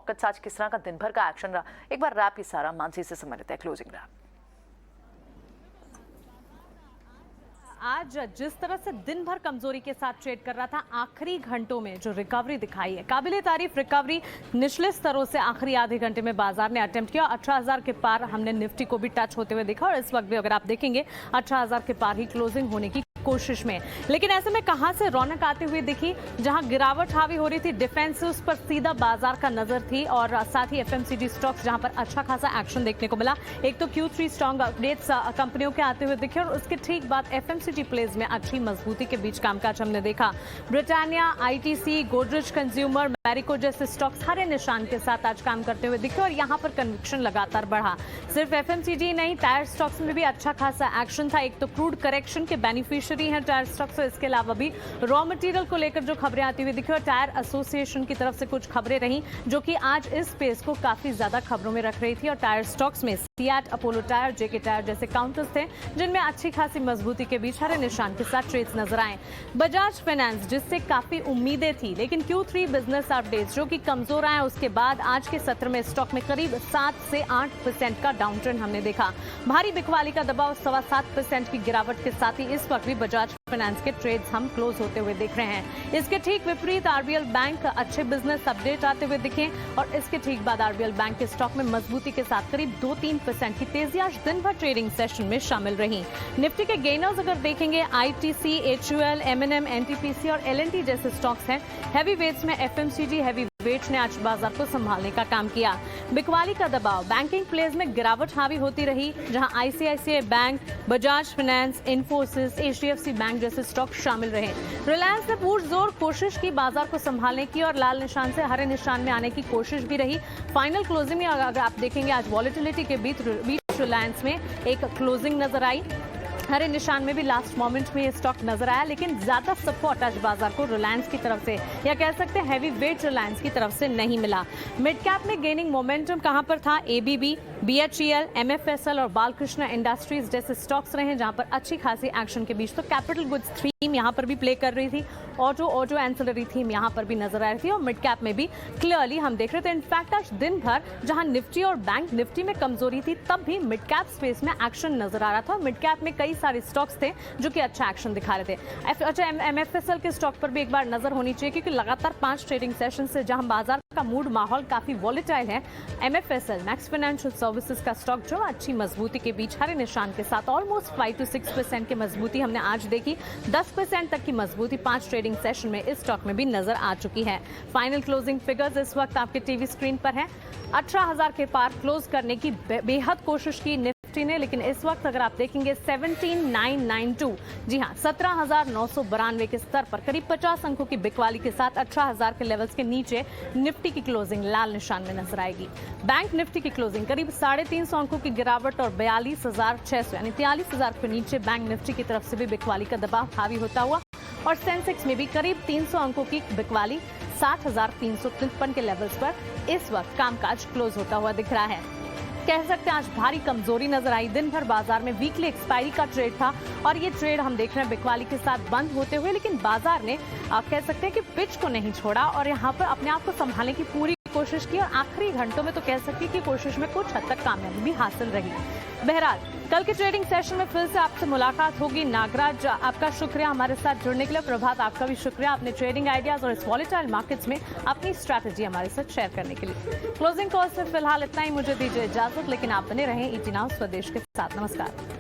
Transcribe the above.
Markets आज किस तरह का दिन भर का एक्शन रहा, एक बार रैप ही सारा मानसी से समझ लेते हैं। Closing wrap. आज जिस तरह से दिन भर कमजोरी के साथ ट्रेड कर रहा था, आखिरी घंटों में जो रिकवरी दिखाई है, काबिले तारीफ रिकवरी। निचले स्तरों से आखिरी आधे घंटे में बाजार ने अटेम्प्ट किया। 18,000 के पार हमने निफ्टी को भी टच होते हुए देखा और इस वक्त भी अगर आप देखेंगे 18,000 के पार ही क्लोजिंग होने की कोशिश में। लेकिन ऐसे में कहां से रौनक आती हुई दिखी? जहां गिरावट हावी हो रही थी डिफेंसिव्स पर सीधा बाजार का नजर थी और साथ ही एफएमसीजी स्टॉक्स जहां पर अच्छा खासा एक्शन देखने को मिला। एक तो Q3 स्ट्रॉन्ग अपडेट्स कंपनियों के आते हुए दिखे और उसके ठीक बाद एफएमसीजी प्लेज में अच्छी मजबूती के बीच कामकाज हमने देखा। Britannia, ITC, Godrej consumer, Marico जैसे स्टॉक्स हरे निशान के साथ आज काम करते हुए दिखे और यहां पर कन्विक्शन लगातार बढ़ा। सिर्फ एफएमसीजी नहीं, टायर स्टॉक्स में भी अच्छा खासा एक्शन था। एक तो क्रूड करेक्शन के बेनिफिशियरी हैं टायर स्टॉक्स, इसके अलावा भी रॉ मटेरियल को लेकर जो खबरें आती हुई दिखी और टायर एसोसिएशन की तरफ से कुछ खबरें रहीं जो कि आज इस स्पेस को काफी ज्यादा खबरों में रख रही थी। और टायर स्टॉक्स में सियाट, अपोलो टायर, जेके टायर जैसे काउंटर्स थे जिनमें अच्छी खासी मजबूती के बीच हरे निशान के साथ ट्रेड्स नजर आए। बजाज फाइनेंस जिससे काफी उम्मीदें थी, लेकिन Q3 बिजनेस अपडेट्स जो कि कमजोर आए, उसके बाद आज के सत्र में स्टॉक में करीब 7 से 8% का डाउन ट्रेंड हमने देखा। भारी बिकवाली का दबाव 7.25% की गिरावट के साथ ही इस वक्त भी बजाज फाइनेंस के ट्रेड्स हम क्लोज होते हुए देख रहे हैं। इसके ठीक विपरीत आरबीएल बैंक अच्छे बिजनेस अपडेट आते हुए दिखे और इसके ठीक बाद आरबीएल बैंक के स्टॉक में मजबूती के साथ करीब 2-3% की तेजी आज दिन भर ट्रेडिंग सेशन में शामिल रही। निफ्टी के गेनर्स अगर देखेंगे आईटीसी, एचयूएल, एमएनएम, एनटीपीसी और एलएनटी जैसे स्टॉक्स हैं। हैवी वेट्स में एफएमसीजी, हैवी वेट्स ने आज बाजार को संभालने का काम किया। बिकवाली का दबाव बैंकिंग प्लेज में गिरावट हावी होती रही, जहां ICICI bank, Bajaj finance, Infosys, HDFC bank जैसे स्टॉक शामिल रहे। रिलायंस ने पुरजोर कोशिश की बाजार को संभालने की और लाल निशान से हरे निशान में आने की कोशिश भी रही। फाइनल क्लोजिंग में अगर आप देखेंगे आज वॉलेटिलिटी के बीच रिलायंस में एक क्लोजिंग नजर आई। हरे निशान में भी लास्ट मोमेंट में ये स्टॉक नजर आया, लेकिन ज्यादा सपोर्ट आज बाजार को रिलायंस की तरफ से या कह सकते हैं हैवी वेट रिलायंस की तरफ से नहीं मिला। मिड कैप में गेनिंग मोमेंटम कहां पर था? एबीबी, बीएचईएल, एमएफएसएल और बालकृष्ण इंडस्ट्रीज जैसे स्टॉक्स रहे जहां पर अच्छी खासी एक्शन के बीच। तो कैपिटल गुड्स थीम यहां पर भी प्ले कर रही थी, ऑटो एंसिलरी थीम यहां पर भी नजर आ रही थी और मिड कैप में भी क्लियरली हम देख रहे थे। इनफैक्ट आज दिन भर जहां निफ्टी और बैंक निफ्टी में कमजोरी थी, तब भी मिड कैप स्पेस में एक्शन नजर आ रहा था। मिड कैप में कई सारे स्टॉक्स थे जो कि अच्छा एक्शन दिखा रहे थे। अच्छा, एमएफएसएल के स्टॉक पर भी एक बार नजर होनी चाहिए क्योंकि लगातार 5 ट्रेडिंग सेशन से जहां बाजार का मूड माहौल काफी वॉलेटाइल है। एमएफएसएल मैक्स फाइनेंशियल सर्विसेज का स्टॉक जो अच्छी मजबूती के बीच हरे निशान के साथ ऑलमोस्ट 5 to 6% की मजबूती हमने आज देखी। 10% तक की मजबूती 5 ट्रेडिंग सेशन में इस स्टॉक में भी नजर आ चुकी है। फाइनल क्लोजिंग फिगर्स इस वक्त आपके टीवी स्क्रीन पर है। 18,000 के पार क्लोज करने की बेहद कोशिश की निफ्टी ने, लेकिन इस वक्त अगर आप देखेंगे 17,992, जी हाँ 17,992 के स्तर पर करीब 50 अंकों की बिकवाली के साथ 18,000 के लेवल्स के नीचे निफ्टी की क्लोजिंग लाल निशान में नजर आएगी। बैंक निफ्टी की क्लोजिंग करीब 350 अंकों की गिरावट और 42,600 यानी 43,000 के नीचे बैंक निफ्टी की तरफ से भी बिकवाली का दबाव हावी होता हुआ और सेंसेक्स में भी करीब 300 अंकों की बिकवाली 60,353 के लेवल्स पर इस वक्त कामकाज क्लोज होता हुआ दिख रहा है। कह सकते हैं आज भारी कमजोरी नजर आई। दिन भर बाजार में वीकली एक्सपायरी का ट्रेड था और ये ट्रेड हम देख रहे हैं बिकवाली के साथ बंद होते हुए, लेकिन बाजार ने कह सकते हैं कि पिच को नहीं छोड़ा और यहाँ पर अपने आप को संभालने की पूरी कोशिश की और आखिरी घंटों में तो कह सकती है कि कोशिश में कुछ हद तक कामयाबी भी हासिल रही। बहरहाल कल के ट्रेडिंग सेशन में फिर से आपसे मुलाकात होगी। नागराज, आपका शुक्रिया हमारे साथ जुड़ने के लिए। प्रभात, आपका भी शुक्रिया अपने ट्रेडिंग आइडियाज और इस वॉलेटाइल मार्केट्स में अपनी स्ट्रैटेजी हमारे साथ शेयर करने के लिए। क्लोजिंग कॉल से फिलहाल इतना ही, मुझे दीजिए इजाजत, लेकिन आप बने रहें ईटी नाउ स्वदेश के साथ। नमस्कार।